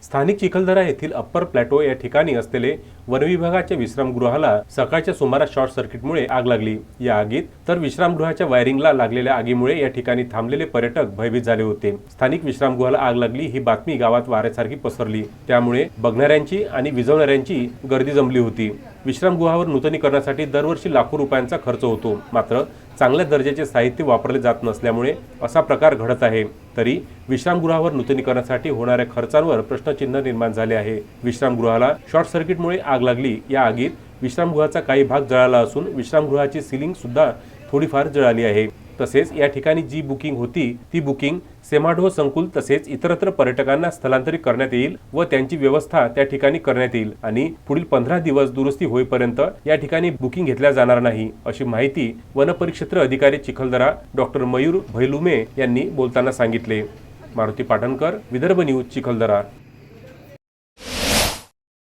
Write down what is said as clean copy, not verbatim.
स्थानिक चिखलदरा येथील upper plateau या ठिकाणी असलेले वनविभागाच्या विश्रामगृहाला सकाळच्या सुमारास शॉर्ट सर्किटमुळे आग लागली। या आगीत तर विश्रामगृहाच्या वायरिंगला लागलेल्या आगीमुळे या ठिकाणी थांबलेले पर्यटक भयभीत झाले होते। स्थानिक विश्रामगृहाला आग लागली ही बातमी गावात वाऱ्यासारखी पसरली, त्यामुळे बघणाऱ्यांची आणि विझवणाऱ्यांची गर्दी जमली होती। विश्रामगृहावर नूतनीकरणासाठी दरवर्षी लाखो रुपयांचा खर्च होतो, मात्र चांगल्या दर्जाचे साहित्य वापरले जात नसल्यामुळे असा प्रकार घडत आहे। तरी विश्रामगृहावर नूतनीकरणासाठी होणाऱ्या खर्चांवर प्रश्नचिन्ह निर्माण झाले आहे। विश्रामगृहाला शॉर्ट सर्किटमुळे आग लागली। या आगीत विश्रामगृहाचा काही भाग जळाला असून विश्रामगृहाची सीलिंग सुद्धा थोडीफार जळाली आहे। तसेच या ठिकाणी जी बुकिंग होती ती बुकिंग सेमाडो संकुल तसेच इतरत्र पर्यटकांना स्थलांतरित करण्यात येईल व त्यांची व्यवस्था त्या ठिकाणी करण्यात येईल आणि पुढील 15 दिवस दुरुस्ती होईपर्यंत या ठिकाणी बुकिंग घेतल्या जाणार नाही, अशी माहिती वनपरिक्षेत्र अधिकारी चिखलदरा डॉक्टर मयूर भैलुमे यांनी बोलताना सांगितले। मारुती पाटणकर, विदर्भ न्यूज, चिखलदरा।